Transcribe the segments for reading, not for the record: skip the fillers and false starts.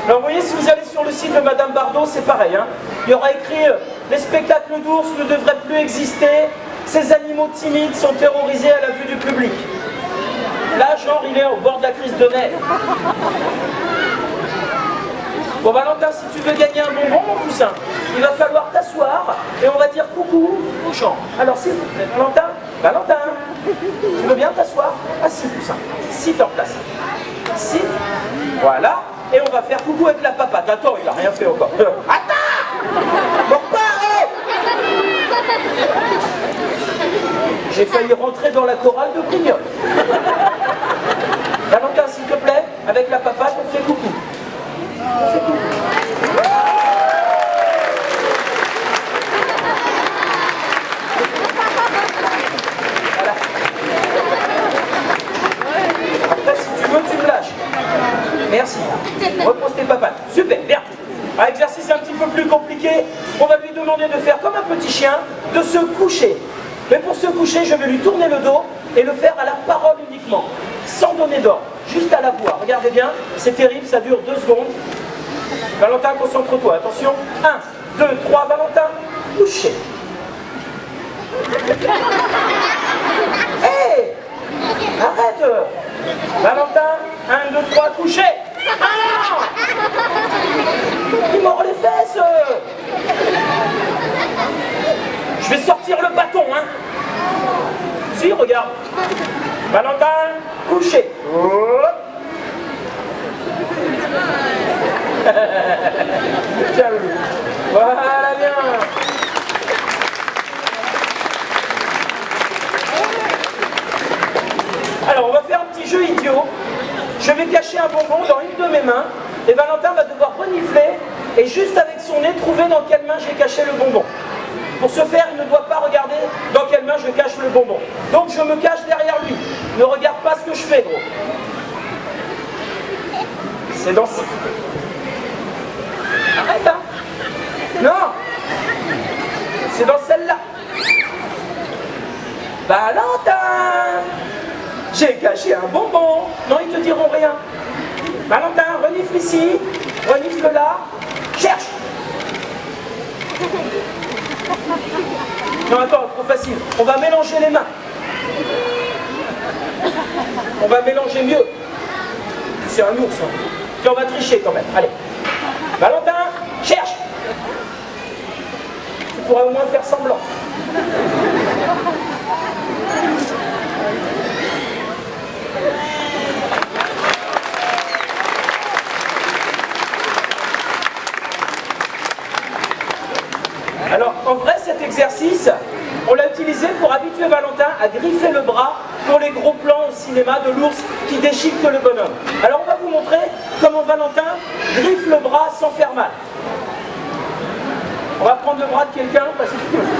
Alors vous voyez, si vous allez sur le site de Madame Bardot, c'est pareil. Hein. Il y aura écrit les spectacles d'ours ne devraient plus exister, ces animaux timides sont terrorisés à la vue du public. Là, genre, il est au bord de la crise de nerfs. Bon, Valentin, si tu veux gagner un bonbon, mon poussin, il va falloir t'asseoir et on va dire coucou au chant. Alors, s'il vous plaît, Valentin, tu veux bien t'asseoir? Assis, poussin. Sit en place. Sit. Voilà. Et on va faire coucou avec la papate. Attends, il a rien fait encore. Attends! Bon, pas, j'ai failli rentrer dans la chorale de Brignoles. Valentin, s'il te plaît, avec la papate, on fait coucou. On fait coucou. Voilà. Après, si tu veux, tu me lâches. Merci. Repose tes papates. Super, bien. Un exercice un petit peu plus compliqué. On va lui demander de faire comme un petit chien, de se coucher. Mais pour se coucher, je vais lui tourner le dos et le faire à la parole uniquement, sans donner d'ordre, juste à la voix. Regardez bien, c'est terrible, ça dure 2 secondes. Valentin, concentre-toi, attention. 1, 2, 3, Valentin, couché. Hé, hey, arrête. Valentin, 1, 2, 3, couché. Ah, il mord les fesses. Je vais sortir le bâton, hein. Si, regarde. Valentin, couché. Voilà, bien. Alors, on va faire un petit jeu idiot. Je vais cacher un bonbon dans une de mes mains et Valentin va devoir renifler et juste avec son nez trouver dans quelle main j'ai caché le bonbon. Pour ce faire, il ne doit pas regarder dans quelle main je cache le bonbon. Donc je me cache derrière lui. Ne regarde pas ce que je fais, gros. C'est dans ce... Arrête, hein. Non. C'est dans celle-là. Valentin, j'ai caché un bonbon. Non, ils te diront rien. Valentin, renifle ici. Renifle là. Cherche. Non, attends, trop facile. On va mélanger les mains. On va mélanger mieux. C'est un ours. Hein. Puis on va tricher quand même. Allez. Valentin, cherche. Tu pourrais au moins faire semblant. Alors, en vrai, cet exercice, on l'a utilisé pour habituer Valentin à griffer le bras pour les gros plans au cinéma de l'ours qui déchiquette le bonhomme. Alors, on va vous montrer comment Valentin griffe le bras sans faire mal. On va prendre le bras de quelqu'un parce que...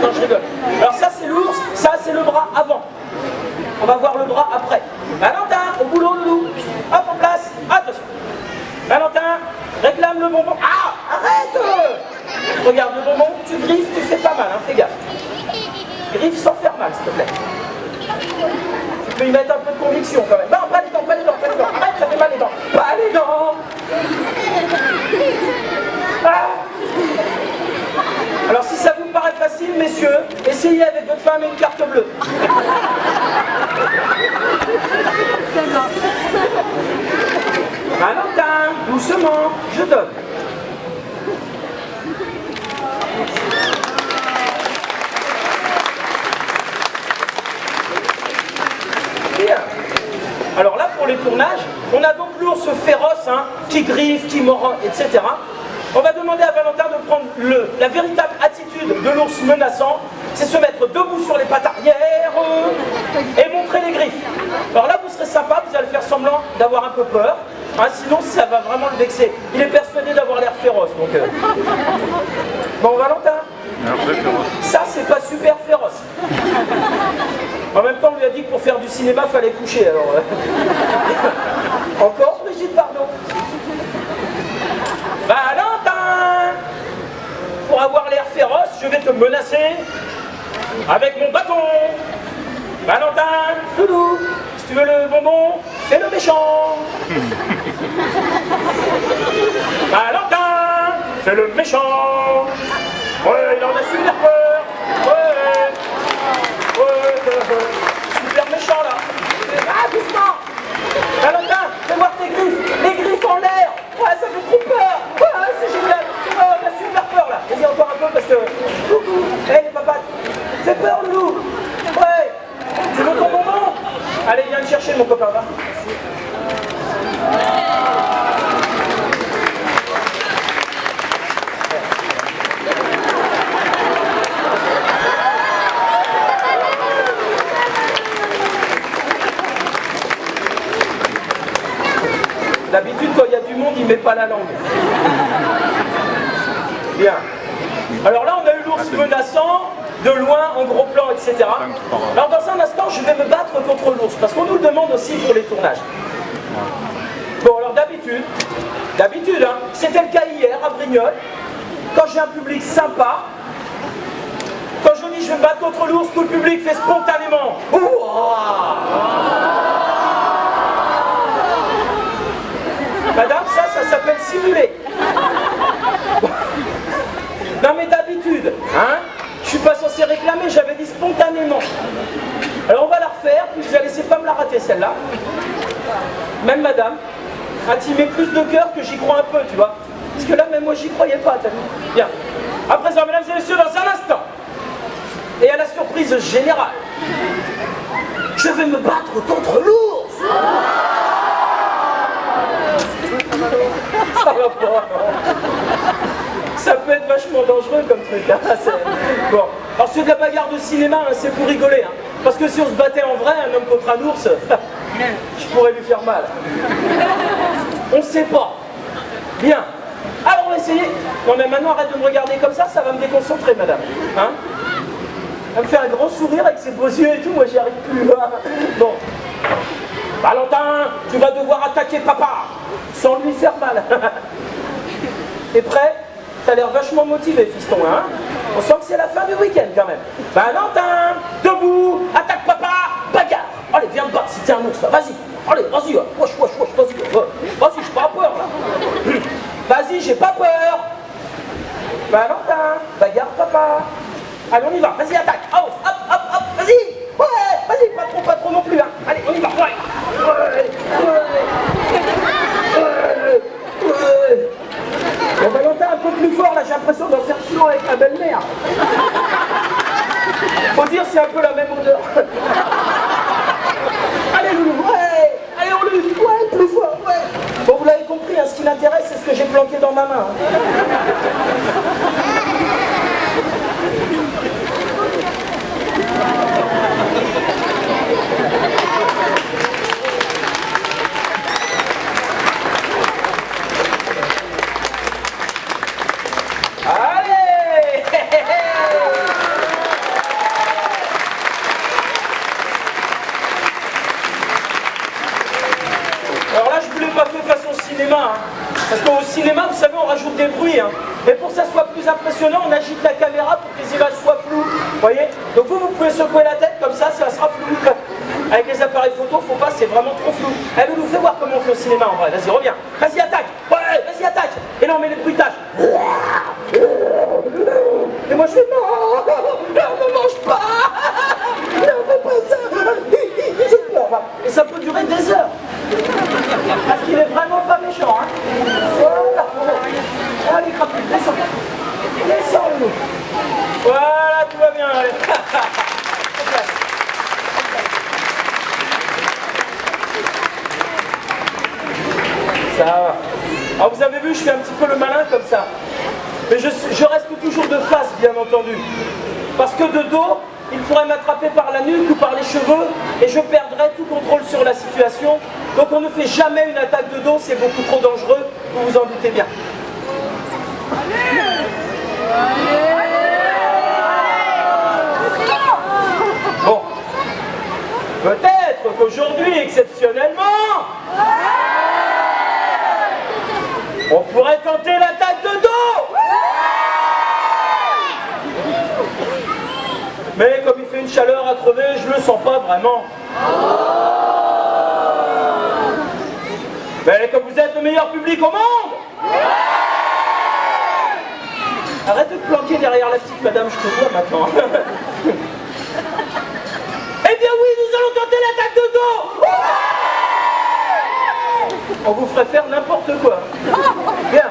Non, je rigole. Alors ça, c'est l'ours, ça, c'est le bras avant. On va voir le bras après. Valentin, au boulot, loulou. Hop, en place. Attention. Valentin, réclame le bonbon. Ah, arrête. Regarde le bonbon, tu griffes, tu fais pas mal, hein, fais gaffe. Griffe sans faire mal, s'il te plaît. Tu peux y mettre un peu de conviction quand même. Non, pas les dents, pas les dents, pas les dents. Arrête, ça fait mal les dents. Pas les dents. Ah. Alors si ça vous paraît facile, messieurs, essayez avec votre femme et une carte bleue. Valentin, doucement, je donne. Bien. Alors là, pour les tournages, on a donc l'ours féroce, hein, qui griffe, qui mord, etc. On va demander à Valentin de prendre la véritable attitude de l'ours menaçant, c'est se mettre debout sur les pattes arrière et montrer les griffes. Alors là, vous serez sympa, vous allez faire semblant d'avoir un peu peur, hein, sinon ça va vraiment le vexer. Il est persuadé d'avoir l'air féroce, donc... Bon, Valentin, ça c'est pas super féroce. En même temps, on lui a dit que pour faire du cinéma, il fallait coucher, alors... Encore Brigitte Bardot. Valentin, pour avoir l'air féroce, je vais te menacer avec mon bâton. Valentin, doudou, si tu veux le bonbon, fais le méchant. c'est le méchant. Ouais, il en a super peur. Ouais. Super méchant là. Ah, doucement. Valentin, fais voir tes griffes. Les griffes en l'air. Ouais, ça fait trop peur. Ouais, c'est génial. Oh, on a super peur là. Vas-y encore un peu parce que... Hé, les papates. Fais peur, Loulou. Ouais. Tu veux ton bonbon? Allez, viens me chercher, mon copain, va. D'habitude, quand il y a du monde, il met pas la langue. Bien. Alors là, on a eu l'ours menaçant, de loin, en gros plan, etc. Alors dans un instant, je vais me battre contre l'ours, parce qu'on nous le demande aussi pour les tournages. Bon, alors d'habitude, hein, c'était le cas hier à Brignoles, quand j'ai un public sympa, quand je dis je vais me battre contre l'ours, tout le public fait spontanément. Madame, ça s'appelle simuler. Non mais d'habitude, hein, je suis pas censé réclamer, j'avais dit spontanément. Alors on va la refaire, puis vous allez laisser pas me la rater celle-là. Même madame, tu mets plus de cœur que j'y crois un peu, tu vois. Parce que là, même moi, j'y croyais pas, t'as vu. Bien. À présent, mesdames et messieurs, dans un instant, et à la surprise générale, je vais me battre contre l'ours. Ça va pas. Ça peut être vachement dangereux comme truc. Hein. Bon. Alors c'est de la bagarre de cinéma, hein, c'est pour rigoler. Hein. Parce que si on se battait en vrai, un homme contre un ours, je pourrais lui faire mal. On ne sait pas. Bien. Alors on va essayer. Non mais maintenant arrête de me regarder comme ça va me déconcentrer, madame. Hein? Elle va me faire un grand sourire avec ses beaux yeux et tout, moi j'y arrive plus. Bon. Valentin, tu vas devoir attaquer papa, sans lui faire mal. T'es prêt? T'as l'air vachement motivé, fiston, hein? On sent que c'est la fin du week-end quand même. Valentin, debout, attaque papa, bagarre. Allez, viens me battre si t'es un ours là, vas-y. Allez, vas-y, wesh, vas-y. Vas-y, j'ai pas peur là. Vas-y, j'ai pas peur. Valentin, bagarre papa. Allez, on y va, vas-y, attaque. Hop, vas-y. Ouais, vas-y, pas trop non plus, hein. Allez, on y va, ouais. Bon, Valentin, un peu plus fort là, j'ai l'impression d'en faire sinon avec ma belle-mère. Faut dire, c'est un peu la même odeur. Allez, Loulou, ouais. Allez, on lutte, ouais, plus fort, ouais. Bon, vous l'avez compris, hein, ce qui m'intéresse, c'est ce que j'ai planqué dans ma main. Parce qu'au cinéma, vous savez, on rajoute des bruits. Hein. Et pour que ça soit plus impressionnant, on agite la caméra pour que les images soient floues. Vous voyez? Donc vous pouvez secouer la tête comme ça sera flou. Avec les appareils photo, faut pas, c'est vraiment trop flou. Allez, nous fais voir comment on fait au cinéma en vrai. Vas-y, reviens. Vas-y, attaque. Ouais, vas-y, attaque. Et là, on met les bruitages. Et moi, je fais non, ne mange pas. Ne fais pas ça. J'ai peur. Et ça peut durer des heures. Parce qu'il est vraiment pas méchant, hein. Voilà. Allez, crapule, descends. Descends-nous. Voilà, tout va bien. Allez. Ça va. Alors vous avez vu, je fais un petit peu le malin comme ça. Mais je reste toujours de face, bien entendu. Parce que de dos, il pourrait m'attraper par la nuque ou par les cheveux et je perdrais tout contrôle sur la situation. Donc on ne fait jamais une attaque de dos, c'est beaucoup trop dangereux, vous vous en doutez bien. Bon, peut-être qu'aujourd'hui, exceptionnellement, on pourrait tenter l'attaque de dos. Mais comme il fait une chaleur à crever, je le sens pas vraiment. Mais comme vous êtes le meilleur public au monde, derrière la petite madame, je te vois maintenant. Eh bien oui, nous allons tenter l'attaque de dos. On vous ferait faire n'importe quoi. Bien.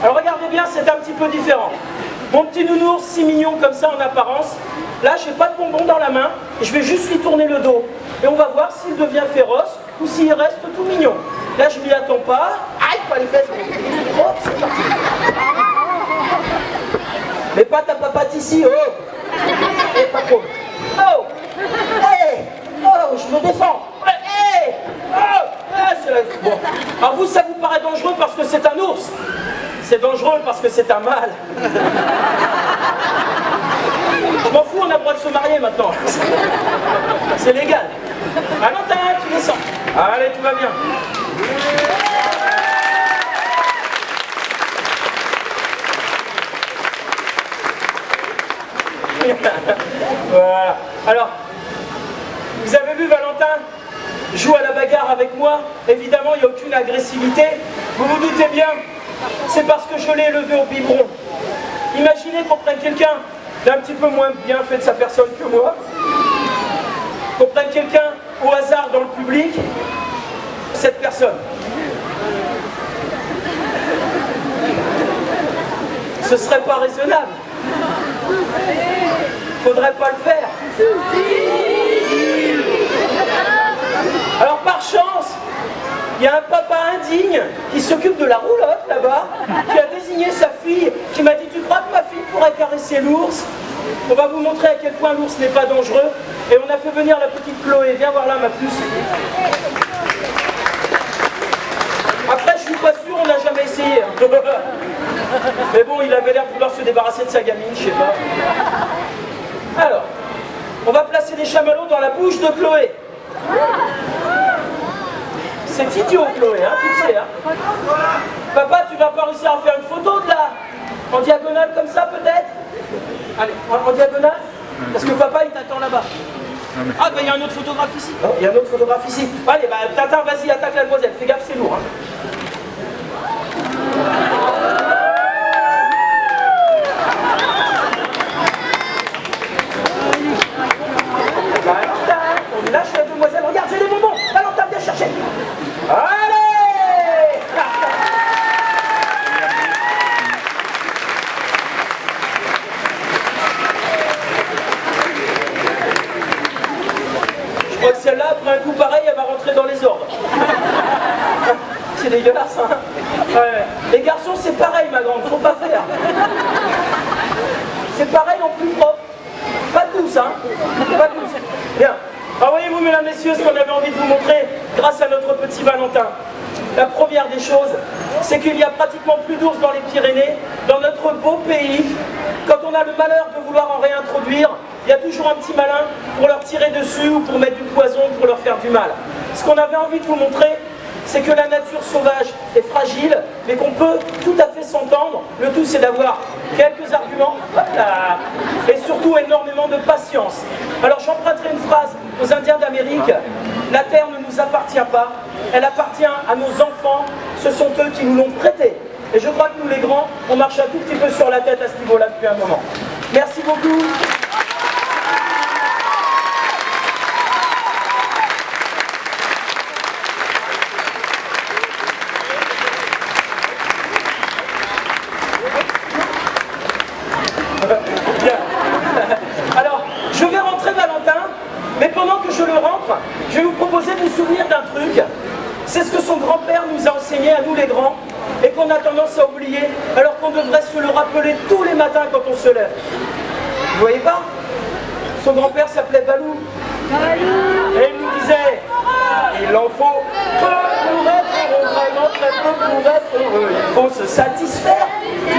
Alors regardez bien, c'est un petit peu différent. Mon petit nounours, si mignon comme ça en apparence, là j'ai pas de bonbon dans la main, je vais juste lui tourner le dos. Et on va voir s'il devient féroce ou s'il reste tout mignon. Là je m'y attends pas. Aïe, pas les fesses. Hop, c'est parti. Mais pas ta papate ici, oh. Eh, pas trop. Oh. Hey. Oh, je me défends. Hey. Oh. Ah, c'est la... Bon. Alors vous, ça vous paraît dangereux parce que c'est un ours. C'est dangereux parce que c'est un mâle. Je m'en fous, on a le droit de se marier maintenant. C'est légal. Valentin, tu descends. Allez, tout va bien. Voilà. Alors, vous avez vu Valentin joue à la bagarre avec moi. Évidemment, il n'y a aucune agressivité. Vous vous doutez bien, c'est parce que je l'ai élevé au biberon. Imaginez qu'on prenne quelqu'un d'un petit peu moins bien fait de sa personne que moi, qu'on prenne quelqu'un au hasard dans le public, cette personne. Ce serait pas raisonnable. Faudrait pas le faire. Alors par chance, il y a un papa indigne qui s'occupe de la roulotte là-bas, qui a désigné sa fille, qui m'a dit « Tu crois que ma fille pourrait caresser l'ours ?» On va vous montrer à quel point l'ours n'est pas dangereux. Et on a fait venir la petite Chloé. Viens voir là ma puce. Après je suis pas sûr, on n'a jamais essayé. Hein. Mais bon, il avait l'air de vouloir se débarrasser de sa gamine, je sais pas. Alors, on va placer les chamallows dans la bouche de Chloé. C'est idiot, Chloé, hein, tu le sais. Hein. Papa, tu vas pas réussir à faire une photo de là? En diagonale comme ça, peut-être? Allez, en diagonale? Parce que papa, il t'attend là-bas. Ah, bah il y a un autre photographe ici. Oh, il y a un autre photographe ici. Allez, bah Tintin, vas-y, attaque la demoiselle. Fais gaffe, c'est lourd. Hein. On lâche la demoiselle. Regarde, j'ai des bonbons. Valentin, viens chercher. Allez! Je crois que celle-là, après un coup pareil, elle va rentrer dans les ordres. C'est dégueulasse, hein? Ouais. Les garçons, c'est pareil, ma grande, faut pas faire. C'est pareil en plus propre. Pas tous, hein? Pas tous. Bien. Alors voyez-vous, mesdames, messieurs, ce qu'on avait envie de vous montrer grâce à notre petit Valentin. La première des choses, c'est qu'il y a pratiquement plus d'ours dans les Pyrénées, dans notre beau pays. Quand on a le malheur de vouloir en réintroduire, il y a toujours un petit malin pour leur tirer dessus ou pour mettre du poison, pour leur faire du mal. Ce qu'on avait envie de vous montrer, c'est que la nature sauvage est fragile, mais qu'on peut tout à fait s'entendre. Le tout, c'est d'avoir quelques arguments, hop là, et surtout énormément de patience. Alors j'emprunterai une phrase aux Indiens d'Amérique. La terre ne nous appartient pas, elle appartient à nos enfants, ce sont eux qui nous l'ont prêtée. Et je crois que nous les grands, on marche un tout petit peu sur la tête à ce niveau-là depuis un moment. Merci beaucoup. Bien. Alors, je vais rentrer Valentin, mais pendant que je le rentre, je vais vous proposer de nous souvenir d'un truc. C'est ce que son grand-père nous a enseigné à nous les grands, et qu'on a tendance à oublier, alors qu'on devrait se le rappeler tous les matins quand on se lève. Vous voyez pas? Son grand-père s'appelait Balou. Et il nous disait, il en faut peu pour être heureux, vraiment très peu pour être heureux. Il faut se satisfaire du